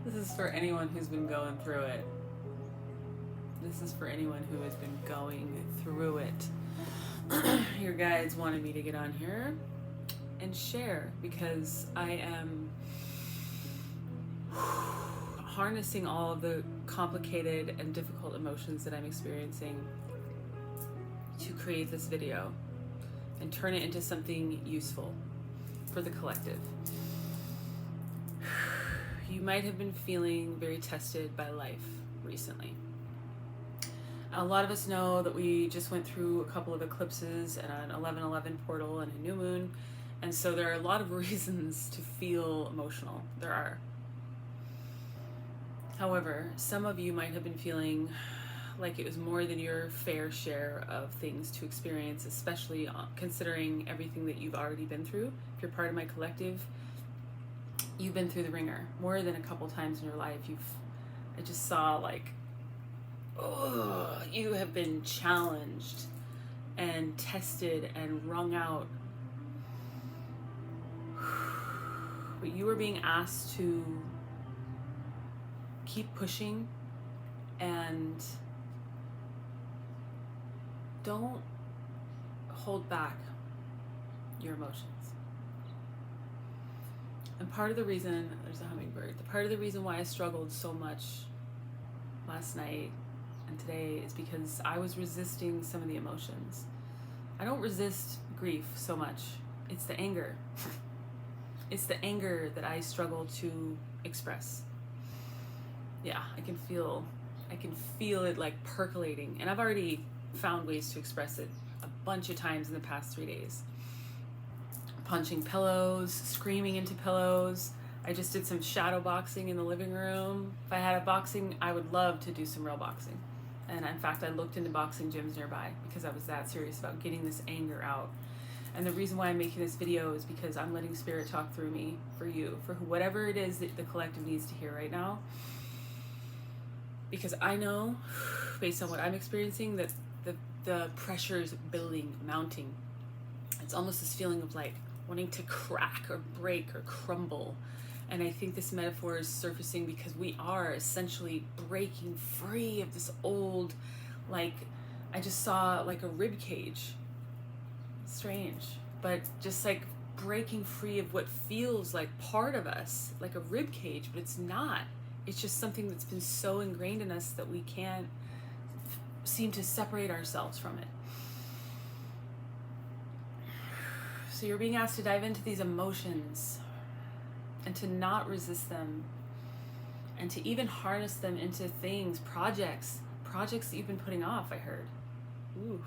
This is for anyone who's been going through it. This is for anyone who has been going through it. Your guides wanted me to get on here and share because I am harnessing all of the complicated and difficult emotions that I'm experiencing to create this video and turn it into something useful for the collective. You might have been feeling very tested by life recently. A lot of us know that we just went through a couple of eclipses and an 11/11 portal and a new moon, and so there are a lot of reasons to feel emotional. There are. However, some of you might have been feeling like it was more than your fair share of things to experience, especially considering everything that you've already been through. If you're part of my collective, you've been through the ringer more than a couple times in your life. I just saw like, oh, you have been challenged and tested and wrung out. But you are being asked to keep pushing and don't hold back your emotions. And part of the reason, there's a hummingbird, part of the reason why I struggled so much last night and today is because I was resisting some of the emotions. I don't resist grief so much. It's the anger. It's the anger that I struggle to express. Yeah, I can feel it like percolating, and I've already found ways to express it a bunch of times in the past 3 days. Punching pillows, screaming into pillows. I just did some shadow boxing in the living room. If I had a boxing, I would love to do some real boxing. And in fact, I looked into boxing gyms nearby because I was that serious about getting this anger out. And the reason why I'm making this video is because I'm letting Spirit talk through me for you, for whatever it is that the collective needs to hear right now. Because I know, based on what I'm experiencing, that the pressure is building, mounting. It's almost this feeling of like wanting to crack or break or crumble. And I think this metaphor is surfacing because we are essentially breaking free of this old, like, I just saw like a rib cage. Strange, but just like breaking free of what feels like part of us, like a rib cage, but it's not. It's just something that's been so ingrained in us that we can't seem to separate ourselves from it. So you're being asked to dive into these emotions and to not resist them and to even harness them into things, projects that you've been putting off, I heard. Oof,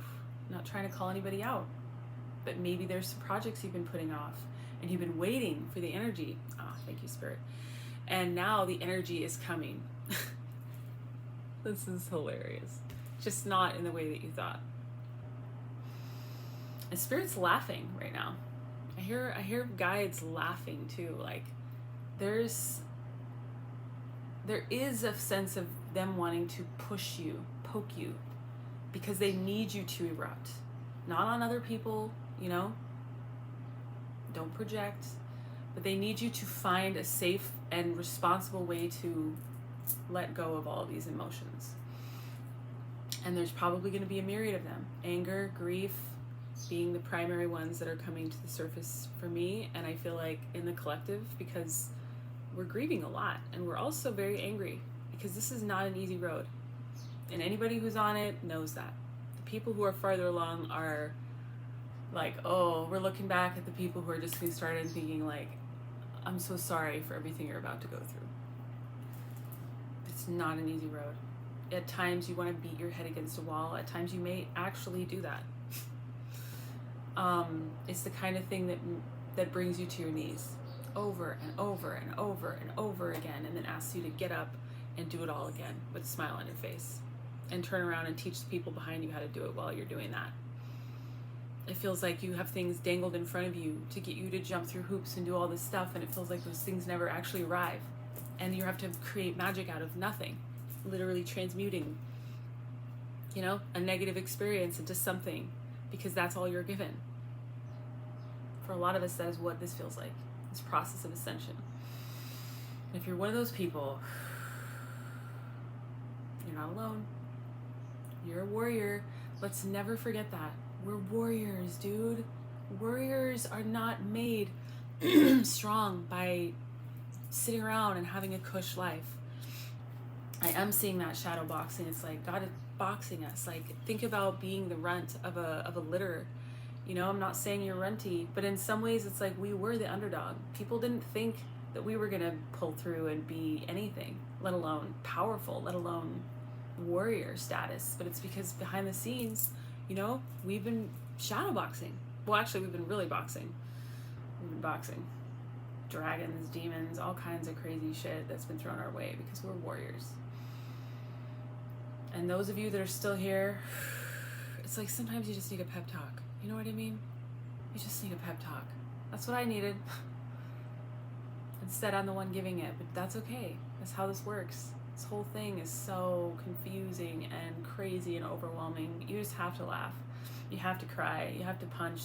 not trying to call anybody out, but maybe there's some projects you've been putting off and you've been waiting for the energy. Thank you, Spirit. And now the energy is coming. This is hilarious. Just not in the way that you thought. And Spirit's laughing right now. I hear guides laughing too. Like there is a sense of them wanting to push you, poke you, because they need you to erupt. Not on other people, you know? Don't project. But they need you to find a safe and responsible way to let go of all of these emotions. And there's probably going to be a myriad of them. Anger, grief, being the primary ones that are coming to the surface for me, and I feel like in the collective, because we're grieving a lot and we're also very angry because this is not an easy road, and anybody who's on it knows that. The people who are farther along are like, oh, we're looking back at the people who are just getting started and thinking like, I'm so sorry for everything you're about to go through. It's not an easy road. At times you want to beat your head against a wall. At times you may actually do that. It's the kind of thing that brings you to your knees over and over and over and over again, and then asks you to get up and do it all again with a smile on your face, and turn around and teach the people behind you how to do it while you're doing that. It feels like you have things dangled in front of you to get you to jump through hoops and do all this stuff, and it feels like those things never actually arrive, and you have to create magic out of nothing, literally transmuting, you know, a negative experience into something, because that's all you're given. For a lot of us, that is what this feels like. this process of ascension. And if you're one of those people, you're not alone. You're a warrior. Let's never forget that. We're warriors, dude. Warriors are not made strong by sitting around and having a cush life. I am seeing that shadow boxing. It's like God is boxing us. Like, think about being the runt of a litter. You know, I'm not saying you're runty, but in some ways it's like we were the underdog. People didn't think that we were gonna pull through and be anything, let alone powerful, let alone warrior status. But it's because behind the scenes, you know, we've been shadow boxing. Well, actually, we've been really boxing. We've been boxing dragons, demons, all kinds of crazy shit that's been thrown our way because we're warriors. And those of you that are still here, it's like sometimes you just need a pep talk. You know what I mean? You just need a pep talk. That's what I needed. Instead, I'm the one giving it, but that's okay. That's how this works. This whole thing is so confusing and crazy and overwhelming. You just have to laugh. You have to cry. You have to punch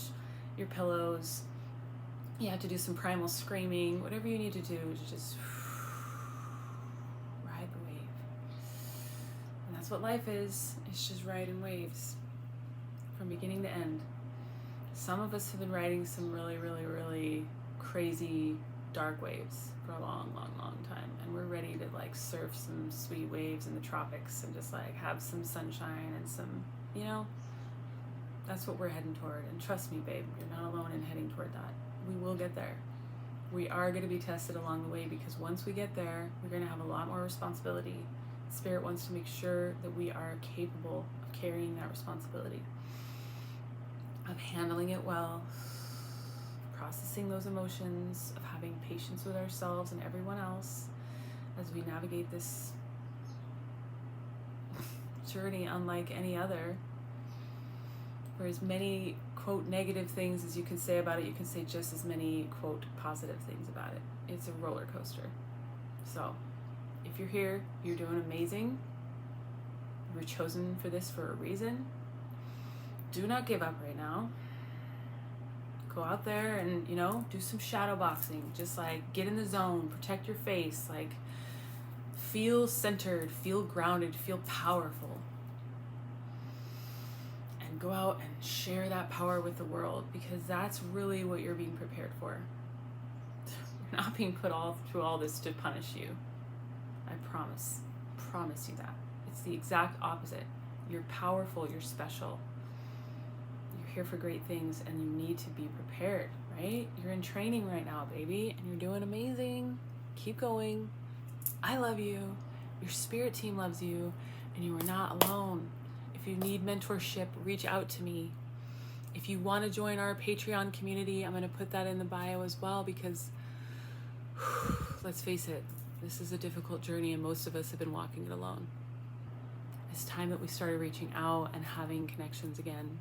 your pillows. You have to do some primal screaming. Whatever you need to do to just ride the wave. And that's what life is. It's just riding waves from beginning to end. Some of us have been riding some really, really, really crazy dark waves for a long, long, long time, and we're ready to like surf some sweet waves in the tropics and just like have some sunshine and some, you know, that's what we're heading toward. And trust me, babe, you're not alone in heading toward that. We will get there. We are going to be tested along the way, because once we get there, we're going to have a lot more responsibility. Spirit wants to make sure that we are capable of carrying that responsibility, of handling it well, processing those emotions, of having patience with ourselves and everyone else as we navigate this journey unlike any other. For as many, quote, negative things as you can say about it, you can say just as many, quote, positive things about it. It's a roller coaster. So, if you're here, you're doing amazing. You were chosen for this for a reason. Do not give up right now. Go out there and, you know, do some shadow boxing. Just like get in the zone, protect your face, like feel centered, feel grounded, feel powerful. And go out and share that power with the world, because that's really what you're being prepared for. You're not being put through all this to punish you. I promise you that. It's the exact opposite. You're powerful, you're special. Here for great things, and you need to be prepared, right? You're in training right now, baby, and you're doing amazing. Keep going. I love you. Your spirit team loves you, and you are not alone. If you need mentorship, reach out to me. If you want to join our Patreon community, I'm going to put that in the bio as well, because let's face it, this is a difficult journey, and most of us have been walking it alone. It's time that we started reaching out and having connections again.